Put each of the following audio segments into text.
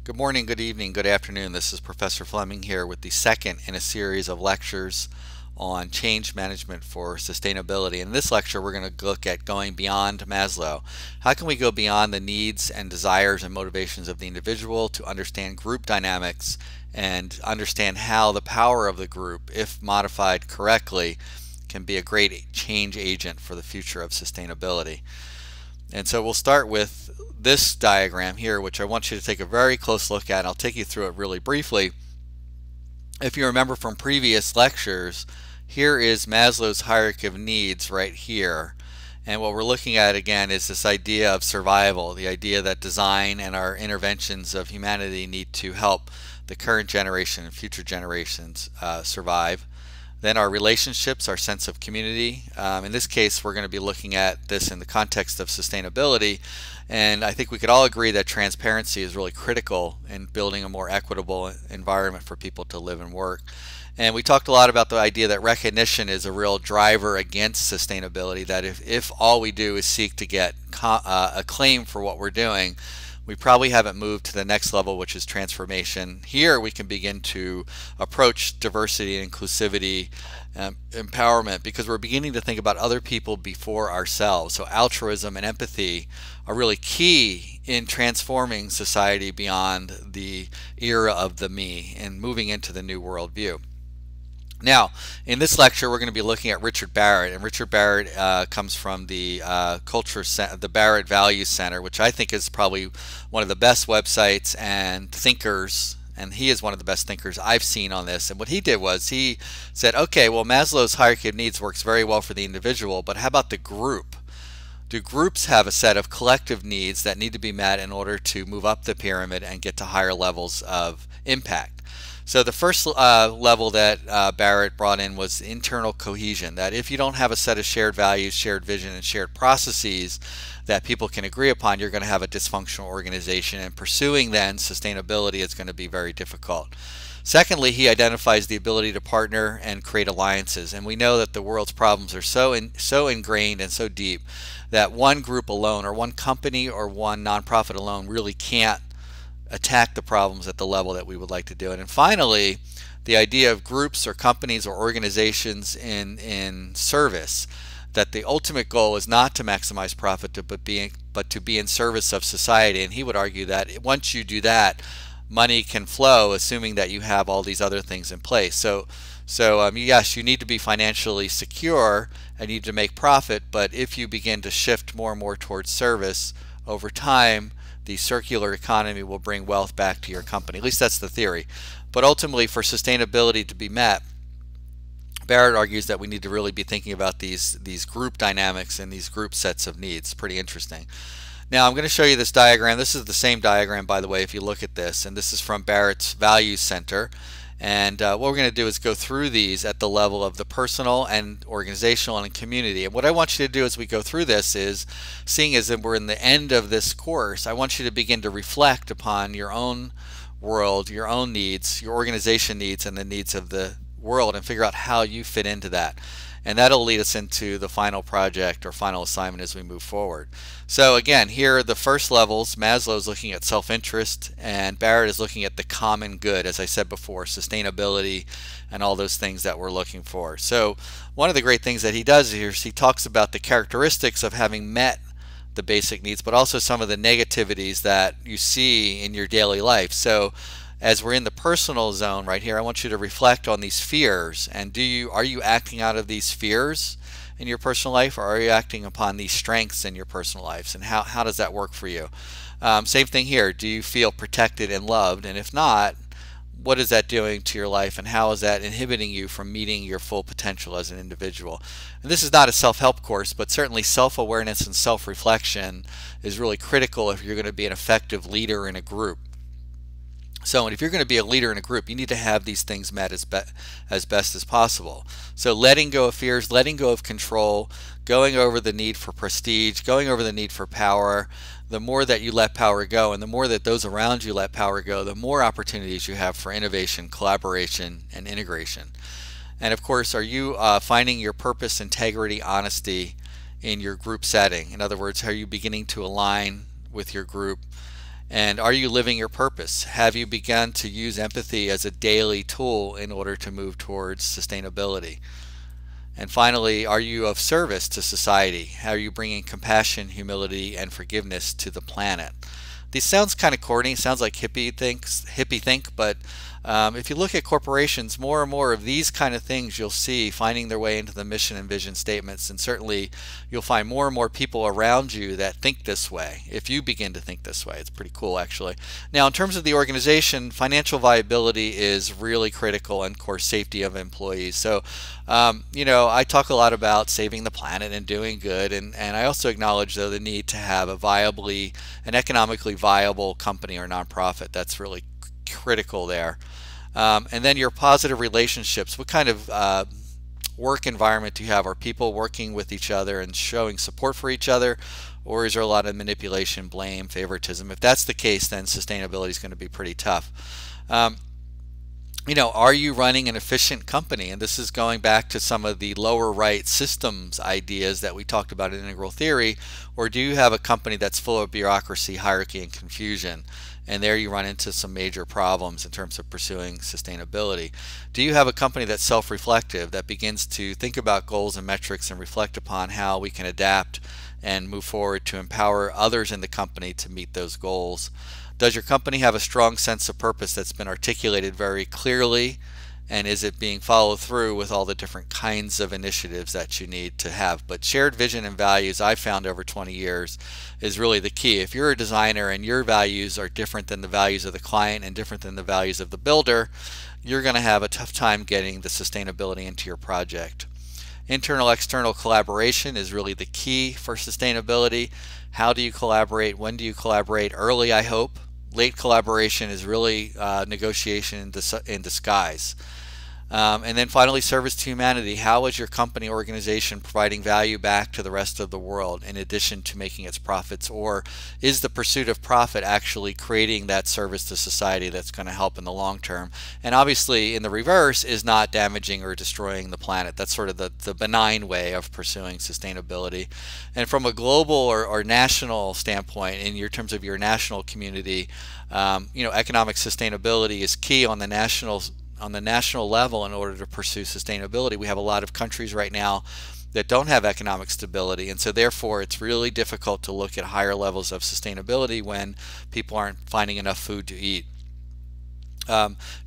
Good morning, good evening, good afternoon. This is Professor Fleming here with the second in a series of lectures on change management for sustainability. In this lecture, we're going to look at going beyond Maslow. How can we go beyond the needs and desires and motivations of the individual to understand group dynamics and understand how the power of the group, if modified correctly, can be a great change agent for the future of sustainability. And so we'll start with this diagram here, which I want you to take a very close look at. I'll take you through it really briefly. If you remember from previous lectures, here is Maslow's hierarchy of needs right here. And what we're looking at again is this idea of survival, the idea that design and our interventions of humanity need to help the current generation and future generations survive. Then our relationships, our sense of community. In this case, we're going to be looking at this in the context of sustainability. And I think we could all agree that transparency is really critical in building a more equitable environment for people to live and work. And we talked a lot about the idea that recognition is a real driver against sustainability, that if all we do is seek to get acclaim for what we're doing, we probably haven't moved to the next level, which is transformation. Here we can begin to approach diversity and inclusivity, empowerment, because we're beginning to think about other people before ourselves. So altruism and empathy are really key in transforming society beyond the era of the me and moving into the new worldview. Now, in this lecture, we're going to be looking at Richard Barrett, and Richard Barrett comes from the the Barrett Value Center, which I think is probably one of the best websites and thinkers, and he is one of the best thinkers I've seen on this. And what he did was he said, okay, well, Maslow's hierarchy of needs works very well for the individual, but how about the group? Do groups have a set of collective needs that need to be met in order to move up the pyramid and get to higher levels of impact? So the first level that Barrett brought in was internal cohesion, that if you don't have a set of shared values, shared vision, and shared processes that people can agree upon, you're going to have a dysfunctional organization, and pursuing then sustainability is going to be very difficult. Secondly, he identifies the ability to partner and create alliances, and we know that the world's problems are so ingrained and so deep that one group alone or one company or one nonprofit alone really can't attack the problems at the level that we would like to do it. And finally, the idea of groups or companies or organizations in service, that the ultimate goal is not to maximize profit but to be in service of society. And he would argue that once you do that, money can flow, assuming that you have all these other things in place. So yes, you need to be financially secure and you need to make profit, but if you begin to shift more and more towards service over time, the circular economy will bring wealth back to your company. At least that's the theory. But ultimately, for sustainability to be met, Barrett argues that we need to really be thinking about these group dynamics and these group sets of needs. Pretty interesting. Now I'm going to show you this diagram. This is the same diagram, by the way, if you look at this, and this is from Barrett's Value Center. And what we're going to do is go through these at the level of the personal and organizational and community. And what I want you to do as we go through this is, seeing as we're in the end of this course, I want you to begin to reflect upon your own world, your own needs, your organization needs, and the needs of the world, and figure out how you fit into that. And that'll lead us into the final project or final assignment as we move forward. So again, here are the first levels. Maslow is looking at self-interest, and Barrett is looking at the common good, as I said before, sustainability and all those things that we're looking for. So one of the great things that he does here is he talks about the characteristics of having met the basic needs, but also some of the negativities that you see in your daily life. So as we're in the personal zone right here, I want you to reflect on these fears. And are you acting out of these fears in your personal life, or are you acting upon these strengths in your personal lives? And how does that work for you? Same thing here. Do you feel protected and loved? And if not, what is that doing to your life, and how is that inhibiting you from meeting your full potential as an individual? And this is not a self-help course, but certainly self-awareness and self-reflection is really critical if you're going to be an effective leader in a group. So, and if you're going to be a leader in a group, you need to have these things met as best as possible. So letting go of fears, letting go of control, going over the need for prestige, going over the need for power. The more that you let power go, and the more that those around you let power go, the more opportunities you have for innovation, collaboration, and integration. And of course, are you finding your purpose, integrity, honesty in your group setting? In other words, are you beginning to align with your group And are you living your purpose? Have you begun to use empathy as a daily tool in order to move towards sustainability? And finally, are you of service to society? How are you bringing compassion, humility, and forgiveness to the planet? These sounds kind of corny, sounds like hippie think, but if you look at corporations, more and more of these kind of things you'll see finding their way into the mission and vision statements, and certainly you'll find more and more people around you that think this way if you begin to think this way. It's pretty cool, actually. Now, in terms of the organization, financial viability is really critical, and of course safety of employees. So I talk a lot about saving the planet and doing good, and I also acknowledge, though, the need to have an economically viable company or nonprofit. That's really critical there. And then your positive relationships. What kind of work environment do you have? Are people working with each other and showing support for each other, or is there a lot of manipulation, blame, favoritism? If that's the case, then sustainability is going to be pretty tough. Are you running an efficient company? And this is going back to some of the lower right systems ideas that we talked about in integral theory. Or do you have a company that's full of bureaucracy, hierarchy, and confusion? And there you run into some major problems in terms of pursuing sustainability. Do you have a company that's self-reflective, that begins to think about goals and metrics and reflect upon how we can adapt and move forward to empower others in the company to meet those goals? Does your company have a strong sense of purpose that's been articulated very clearly? And is it being followed through with all the different kinds of initiatives that you need to have? But shared vision and values, I've found over 20 years, is really the key. If you're a designer and your values are different than the values of the client and different than the values of the builder, you're going to have a tough time getting the sustainability into your project. Internal-external collaboration is really the key for sustainability. How do you collaborate? When do you collaborate? Early, I hope. Late collaboration is really negotiation in disguise. And then finally, service to humanity. How is your company organization providing value back to the rest of the world in addition to making its profits? Or is the pursuit of profit actually creating that service to society that's going to help in the long term? And obviously, in the reverse, is not damaging or destroying the planet. That's sort of the benign way of pursuing sustainability. And from a global or national standpoint, in your terms of your national community, economic sustainability is key on the national level in order to pursue sustainability. We have a lot of countries right now that don't have economic stability, and so therefore it's really difficult to look at higher levels of sustainability when people aren't finding enough food to eat.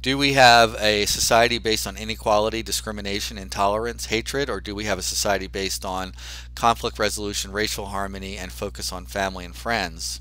Do we have a society based on inequality, discrimination, intolerance, hatred, or do we have a society based on conflict resolution, racial harmony, and focus on family and friends?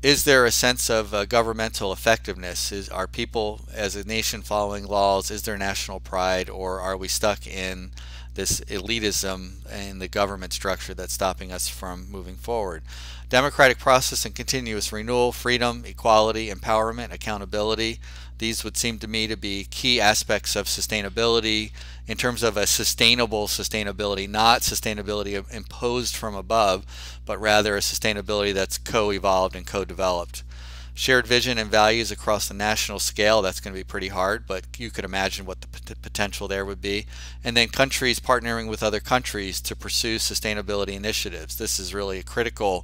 Is there a sense of governmental effectiveness? Are people as a nation following laws? Is there national pride, or are we stuck in this elitism in the government structure that's stopping us from moving forward? Democratic process and continuous renewal, freedom, equality, empowerment, accountability. These would seem to me to be key aspects of sustainability in terms of a sustainable sustainability, not sustainability imposed from above, but rather a sustainability that's co-evolved and co-developed. Shared vision and values across the national scale, that's going to be pretty hard, but you could imagine what the potential there would be. And then countries partnering with other countries to pursue sustainability initiatives. This is really a critical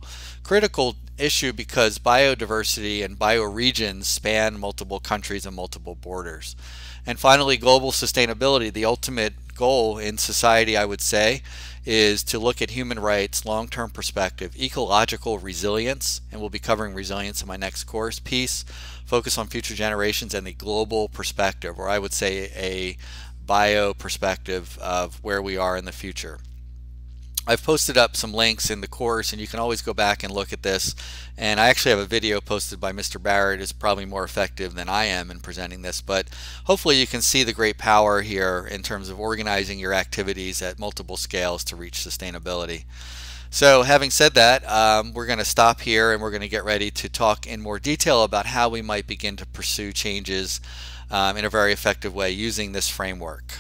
issue because biodiversity and bioregions span multiple countries and multiple borders. And finally, global sustainability, the ultimate goal in society, I would say, is to look at human rights, long-term perspective, ecological resilience, and we'll be covering resilience in my next course, peace, focus on future generations, and the global perspective, or I would say a bio perspective of where we are in the future. I've posted up some links in the course, and you can always go back and look at this. And I actually have a video posted by Mr. Barrett, who's probably more effective than I am in presenting this. But hopefully you can see the great power here in terms of organizing your activities at multiple scales to reach sustainability. So having said that, we're going to stop here and we're going to get ready to talk in more detail about how we might begin to pursue changes in a very effective way using this framework.